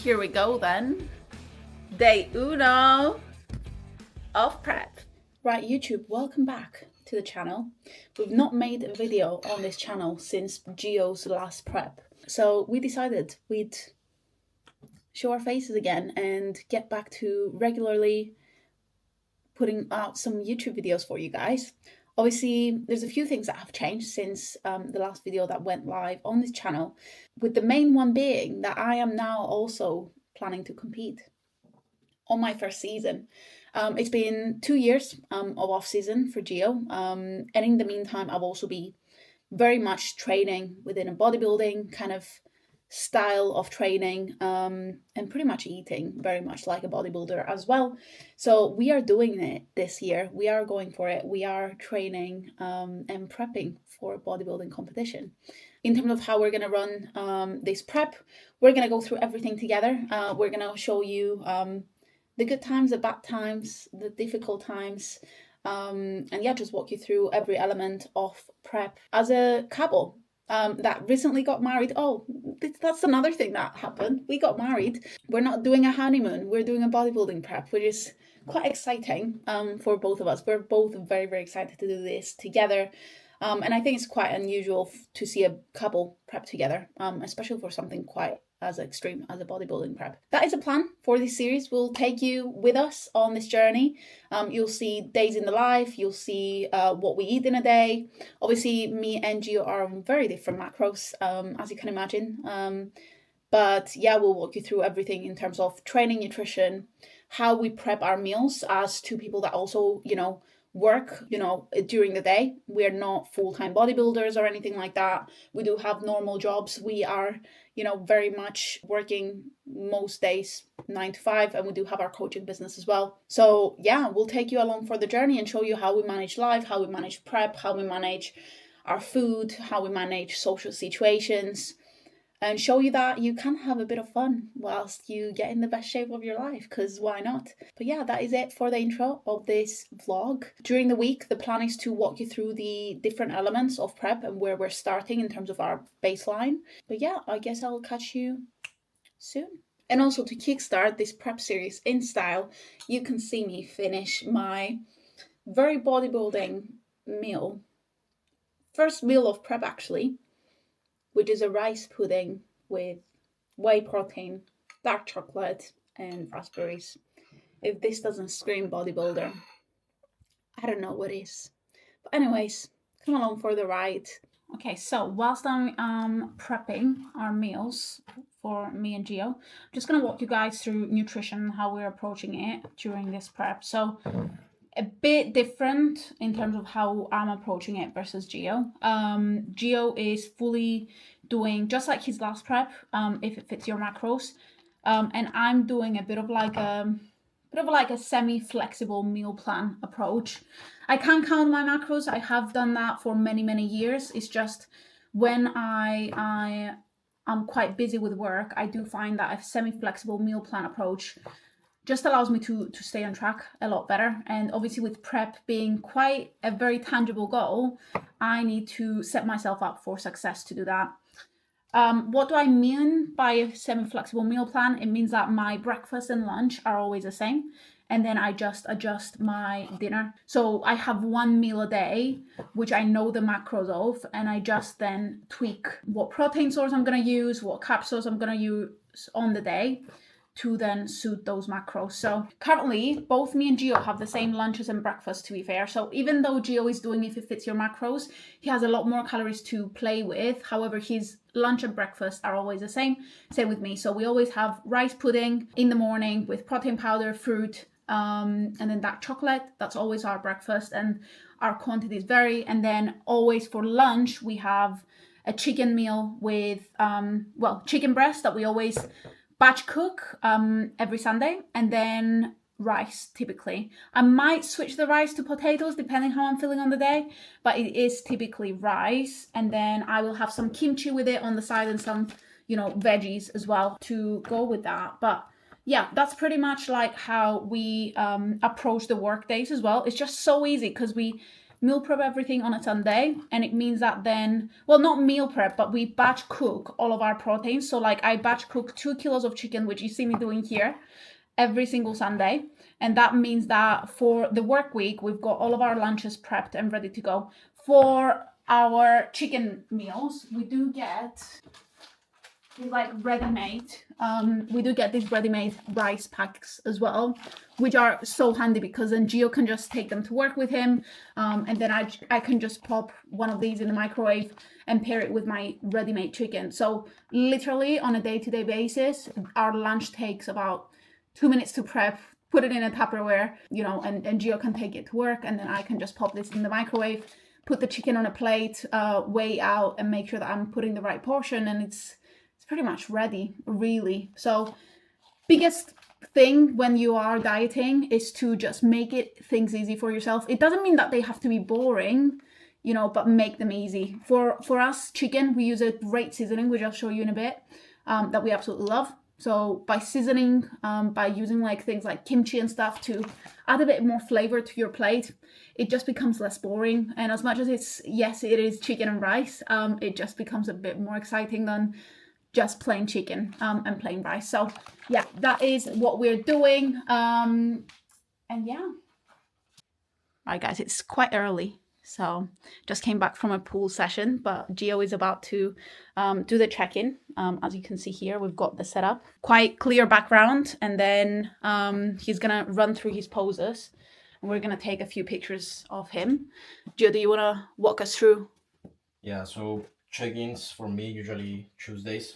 Here we go then. Day uno of prep. Right, YouTube, welcome back to the channel. We've not made a video on this channel since Gio's last prep. So we decided we'd show our faces again and get back to regularly putting out some YouTube videos for you guys. Obviously, there's a few things that have changed since the last video that went live on this channel, with the main one being that I am now also planning to compete on my first season. It's been 2 years of off season for Gio, and in the meantime, I've also been very much training within a bodybuilding kind of style of training, and pretty much eating very much like a bodybuilder as well. So we are doing it this year. We are going for it. We are training and prepping for a bodybuilding competition. In terms of how we're going to run this prep, we're going to go through everything together. We're going to show you the good times, the bad times, the difficult times, and yeah, just walk you through every element of prep as a couple that recently got married. Oh, that's another thing that happened. We got married. We're not doing a honeymoon. We're doing a bodybuilding prep, which is quite exciting for both of us. We're both very, very excited to do this together. And I think it's quite unusual to see a couple prep together, especially for something quite as extreme as a bodybuilding prep. That is a plan for this series. We'll take you with us on this journey. You'll see days in the life. You'll see what we eat in a day. Obviously, me and Gio are on very different macros, as you can imagine. But yeah, we'll walk you through everything in terms of training, nutrition, how we prep our meals as two people that also, work, during the day. We're not full-time bodybuilders or anything like that. We do have normal jobs. We are, very much working most days 9 to 5, and we do have our coaching business as well. So yeah, we'll take you along for the journey and show you how we manage life, how we manage prep, how we manage our food, how we manage social situations, and show you that you can have a bit of fun whilst you get in the best shape of your life, because why not? But yeah, that is it for the intro of this vlog. During the week, the plan is to walk you through the different elements of prep and where we're starting in terms of our baseline. But yeah, I guess I'll catch you soon. And also, to kickstart this prep series in style, you can see me finish my very bodybuilding meal. First meal of prep, actually, which is a rice pudding with whey protein, dark chocolate, and raspberries. If this doesn't scream bodybuilder, I don't know what is. But anyways, come along for the ride. Okay, so whilst I'm prepping our meals for me and Gio, I'm just going to walk you guys through nutrition, how we're approaching it during this prep. So a bit different in terms of how I'm approaching it versus Gio. Gio is fully doing just like his last prep, if it fits your macros, and I'm doing a bit of like a semi-flexible meal plan approach. I can count my macros. I have done that for many years. It's just when I'm quite busy with work, I do find that a semi-flexible meal plan approach just allows me to stay on track a lot better. And obviously, with prep being quite a very tangible goal, I need to set myself up for success to do that. What do I mean by a semi-flexible meal plan? It means that my breakfast and lunch are always the same, and then I just adjust my dinner. So I have one meal a day, which I know the macros of, and I just then tweak what protein source I'm going to use, what carb source I'm going to use on the day, to then suit those macros. So currently, both me and Gio have the same lunches and breakfasts, to be fair. So even though Gio is doing if it fits your macros, he has a lot more calories to play with. However, his lunch and breakfast are always the same. Same with me. So we always have rice pudding in the morning with protein powder, fruit, and then dark chocolate. That's always our breakfast, and our quantities vary. And then always for lunch, we have a chicken meal with, chicken breast that we always batch cook every Sunday, and then rice typically. I might switch the rice to potatoes depending how I'm feeling on the day, but it is typically rice, and then I will have some kimchi with it on the side and some, veggies as well to go with that. But yeah, that's pretty much like how we approach the work days as well. It's just so easy because we meal prep everything on a Sunday, and it means that then, well, not meal prep, but we batch cook all of our proteins. So like I batch cook 2 kilos of chicken, which you see me doing here, every single Sunday. And that means that for the work week, we've got all of our lunches prepped and ready to go. For our chicken meals, we do get like ready-made. We do get these ready-made rice packs as well, which are so handy because then Gio can just take them to work with him, and then I can just pop one of these in the microwave and pair it with my ready-made chicken. So literally on a day-to-day basis, our lunch takes about 2 minutes to prep, put it in a Tupperware, you know, and Gio can take it to work, and then I can just pop this in the microwave, put the chicken on a plate, weigh out, and make sure that I'm putting the right portion, and it's pretty much ready, really. So biggest thing when you are dieting is to just make things easy for yourself. It doesn't mean that they have to be boring, you know, but make them easy. For us, chicken, we use a great seasoning, which I'll show you in a bit, that we absolutely love. So by seasoning, by using like things like kimchi and stuff to add a bit more flavor to your plate, it just becomes less boring. And as much as it is chicken and rice, it just becomes a bit more exciting than just plain chicken and plain rice. So yeah, that is what we're doing. And yeah. Right guys, it's quite early. So just came back from a pool session, but Gio is about to do the check-in. As you can see here, we've got the setup. Quite clear background, and then he's gonna run through his poses. And we're gonna take a few pictures of him. Gio, do you wanna walk us through? Yeah, so check-ins for me usually Tuesdays.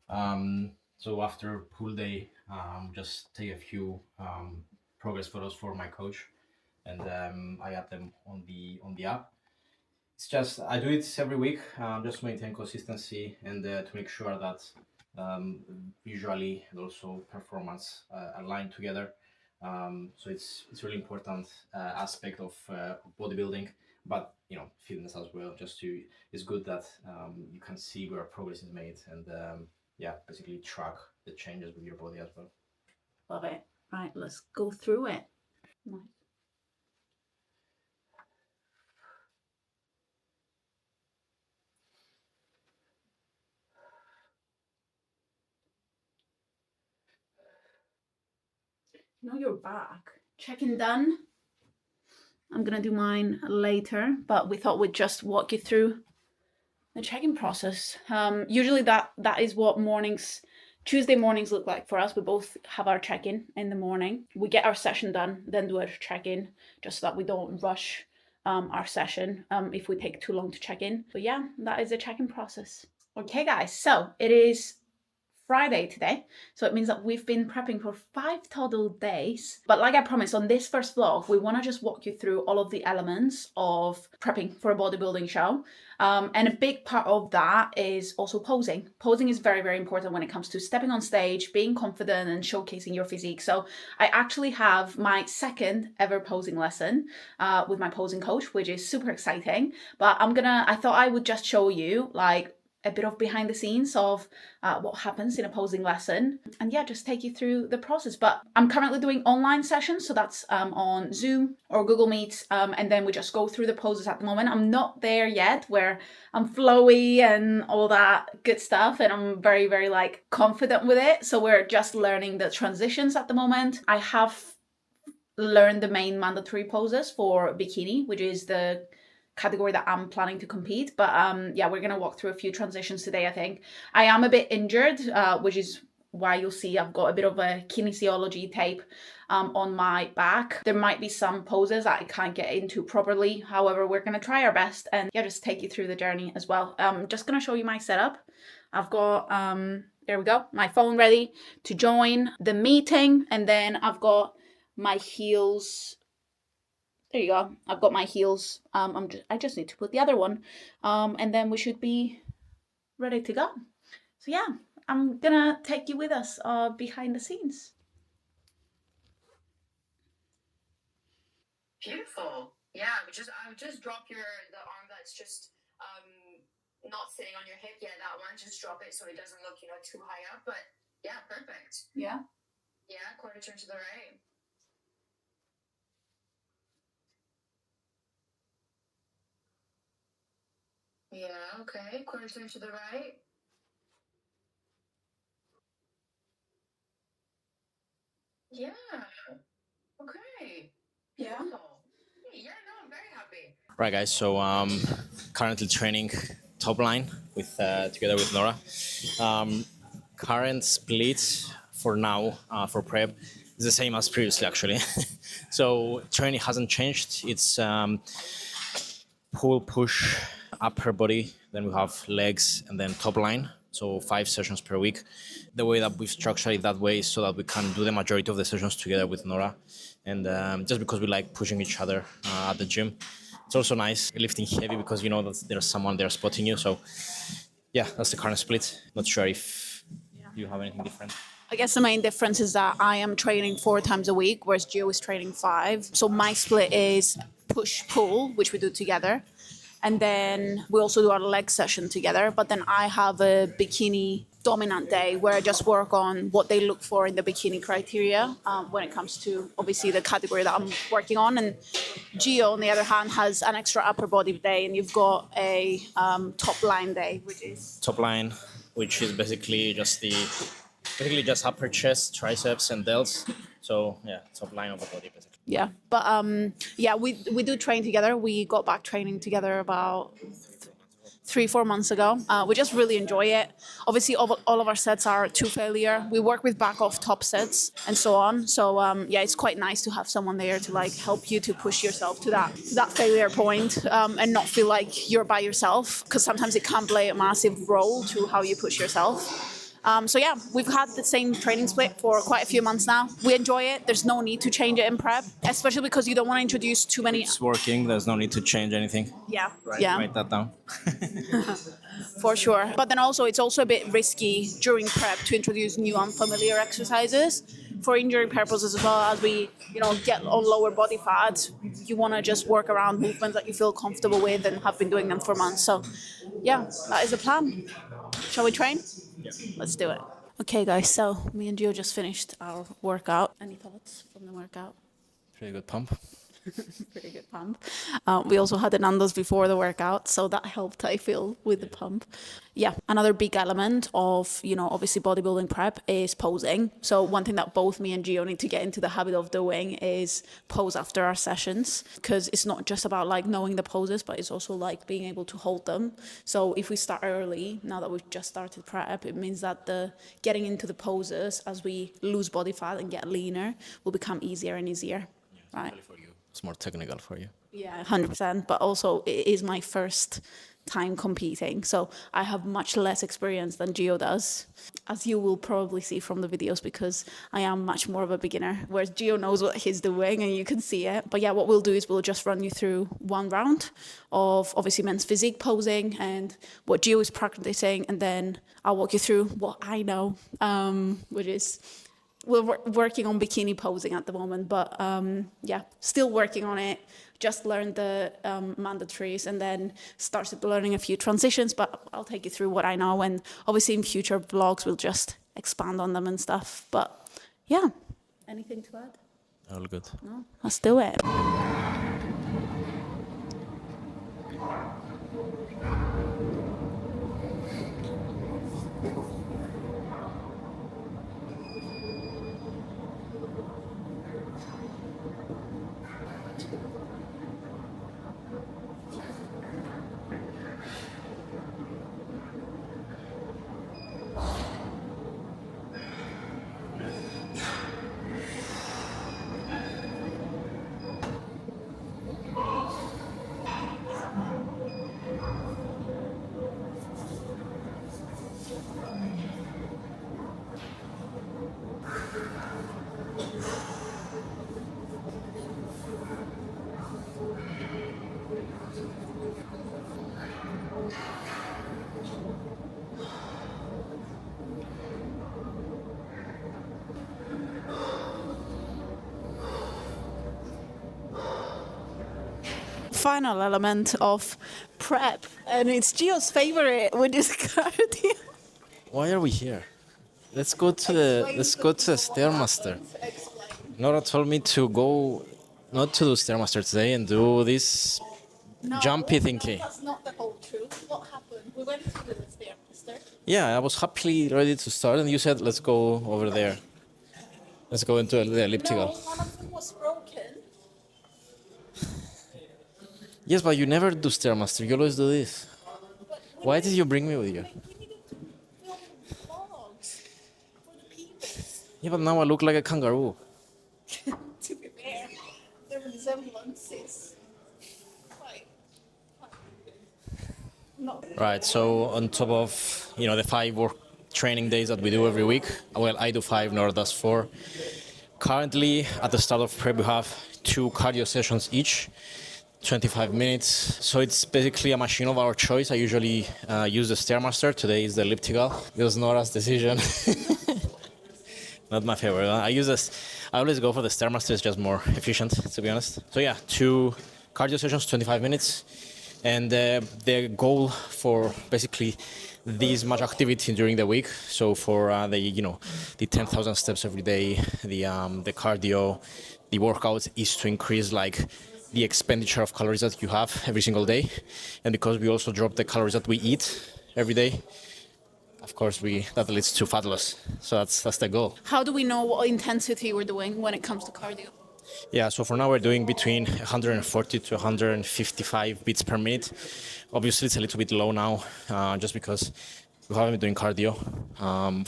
So after pool day, just take a few progress photos for my coach, and I add them on the app. It's just I do it every week, just to maintain consistency and to make sure that visually and also performance align together. So it's really important aspect of bodybuilding, but you know, fitness as well. Just to it's good that you can see where progress is made, and yeah, basically track the changes with your body as well. Love it. Right, let's go through it. Nice. You know your back. Check-in done. I'm gonna do mine later, but we thought we'd just walk you through the check-in process. Usually that is what Tuesday mornings look like for us. We both have our check-in in the morning. We get our session done, then do our check-in, just so that we don't rush our session if we take too long to check in. But yeah, that is the check-in process. Okay guys, so it is Friday today, so it means that we've been prepping for 5 total days. But like I promised, on this first vlog, we want to just walk you through all of the elements of prepping for a bodybuilding show. And a big part of that is also posing. Posing is very, very important when it comes to stepping on stage, being confident and showcasing your physique. So I actually have my second ever posing lesson with my posing coach, which is super exciting. But I thought I would just show you like a bit of behind the scenes of what happens in a posing lesson, and yeah, just take you through the process. But I'm currently doing online sessions, so that's on Zoom or Google Meet, and then we just go through the poses at the moment. I'm not there yet where I'm flowy and all that good stuff, and I'm very, very like confident with it. So we're just learning the transitions at the moment. I have learned the main mandatory poses for bikini, which is the category that I'm planning to compete. But yeah, we're gonna walk through a few transitions today. I think I am a bit injured, which is why you'll see I've got a bit of a kinesiology tape on my back. There might be some poses that I can't get into properly. However, we're gonna try our best and yeah, just take you through the journey as well. Just gonna show you my setup. I've got there we go, my phone ready to join the meeting, and then I've got my heels. There you go. I've got my heels. I just need to put the other one, and then we should be ready to go. So yeah, I'm gonna take you with us behind the scenes. Beautiful. Yeah, I would just drop the arm that's just not sitting on your hip. Yeah, that one. Just drop it so it doesn't look too high up. But yeah, perfect. Yeah. Yeah, quarter turn to the right. Yeah, okay. Quarter turn to the right. Yeah. Okay. Yeah. Yeah, no, I'm very happy. Right, guys. So currently training top line with together with Nora. Current split for now for prep is the same as previously, actually. So training hasn't changed. It's pull, push, upper body. Then we have legs and then top line. So 5 sessions per week. The way that we've structured it that way is so that we can do the majority of the sessions together with Nora, and just because we like pushing each other at the gym. It's also nice lifting heavy because you know that there's someone there spotting you. So yeah, that's the current split. Not sure if you have anything different. I guess the main difference is that I am training 4 times a week, whereas Gio is training 5. So my split is push pull, which we do together, and then we also do our leg session together. But then I have a bikini dominant day where I just work on what they look for in the bikini criteria when it comes to obviously the category that I'm working on. And Gio, on the other hand, has an extra upper body day, and you've got a top line day, which is Top line, which is basically just upper chest, triceps, and delts. So yeah, top line of the body basically. yeah. But yeah, we do train together. We got back training together about 3-4 months ago. We just really enjoy it. Obviously, all of our sets are to failure. We work with back off top sets and so on. So yeah, it's quite nice to have someone there to like help you to push yourself to that failure point, and not feel like you're by yourself, because sometimes it can play a massive role to how you push yourself. So yeah, we've had the same training split for quite a few months now. We enjoy it. There's no need to change it in prep, especially because you don't want to introduce too many. It's working. There's no need to change anything. Yeah, yeah. Write that down. For sure. But then also, it's also a bit risky during prep to introduce new unfamiliar exercises for injury purposes, as well as we, get on lower body fat. You want to just work around movements that you feel comfortable with and have been doing them for months. So yeah, that is the plan. Shall we train? Yeah. Let's do it. Okay, guys. So me and Gio just finished our workout. Any thoughts from the workout? Pretty good pump. Pretty good pump. We also had the Nando's before the workout, so that helped, I feel, with the pump. Yeah, another big element of, obviously bodybuilding prep is posing. So one thing that both me and Gio need to get into the habit of doing is pose after our sessions, because it's not just about like knowing the poses, but it's also like being able to hold them. So if we start early, now that we've just started prep, it means that the getting into the poses as we lose body fat and get leaner will become easier and easier. Yeah, right. for you. It's more technical for you. Yeah, 100%. But also, it is my first time competing, so I have much less experience than Gio does, as you will probably see from the videos, because I am much more of a beginner, whereas Gio knows what he's doing and you can see it. But yeah, what we'll do is we'll just run you through one round of obviously men's physique posing and what Gio is practicing, and then I'll walk you through what I know, which is we're working on bikini posing at the moment, but yeah, still working on it. Just learned the mandatories and then started learning a few transitions, but I'll take you through what I know, and obviously in future vlogs we'll just expand on them and stuff. But yeah, anything to add? All good. No? Let's do it. Final element of prep, and it's Gio's favorite, which is cardio. Why are we here? Let's go to the Stairmaster. Nora told me to go, not to do Stairmaster today and do this jumpy thingy. That's not the whole truth. what happened? We went to the Stairmaster. Yeah, I was happily ready to start, and you said, let's go over there. Let's go into the elliptical. No, one of them was broken. Yes, but you never do Stairmaster. You always do this. Why did you bring me with you? We needed to film vlogs for the people. Yeah, but now I look like a kangaroo. To be fair, there were resemblances. Quite not. Right, so on top of, the 5 work training days that we do every week, well, I do 5, Nora does 4. Currently, at the start of prep, we have 2 cardio sessions each, 25 minutes. So it's basically a machine of our choice. I usually use the Stairmaster. Today is the elliptical. It was Nora's decision. Not my favorite. I always go for the Stairmaster. It's just more efficient, to be honest. So yeah, 2 cardio sessions, 25 minutes. And the goal for basically this much activity during the week, so for the 10,000 steps every day, the cardio, the workout, is to increase the expenditure of calories that you have every single day. And because we also drop the calories that we eat every day, of course that leads to fat loss. So that's the goal. How do we know what intensity we're doing when it comes to cardio? Yeah, so for now we're doing between 140 to 155 beats per minute. Obviously it's a little bit low now, just because we haven't been doing cardio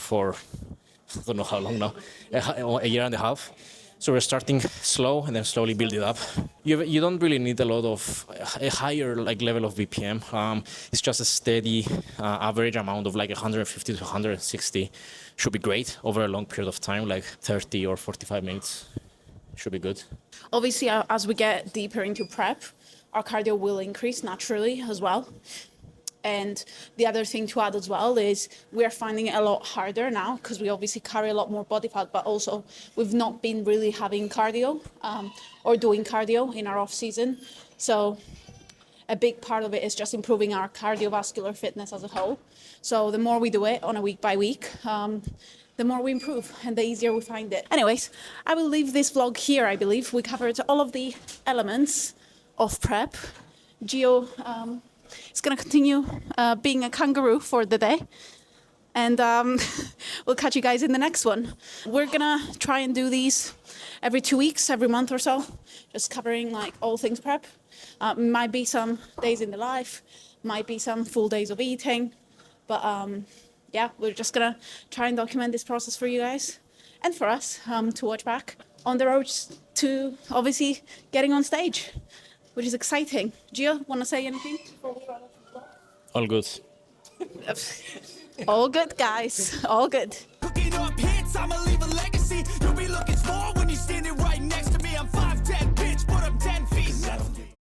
for I don't know how long now, a year and a half. So we're starting slow and then slowly build it up. You don't really need a lot of a higher level of BPM. It's just a steady average amount of 150 to 160 should be great over a long period of time, 30 or 45 minutes. Should be good. Obviously, as we get deeper into prep, our cardio will increase naturally as well. And the other thing to add as well is we're finding it a lot harder now because we obviously carry a lot more body fat, but also we've not been really having cardio or doing cardio in our off season. So a big part of it is just improving our cardiovascular fitness as a whole. So the more we do it on a week by week, the more we improve and the easier we find it. Anyways, I will leave this vlog here, I believe. We covered all of the elements of prep. Gio is going to continue being a kangaroo for the day. And we'll catch you guys in the next one. We're going to try and do these every 2 weeks, every month or so, just covering all things prep. Might be some days in the life, might be some full days of eating, but yeah, we're just gonna try and document this process for you guys and for us to watch back on the road to obviously getting on stage, which is exciting. Gio, want to say anything before we run off the vlog? All good. All good, guys. All good. Cooking up hits, I'ma leave a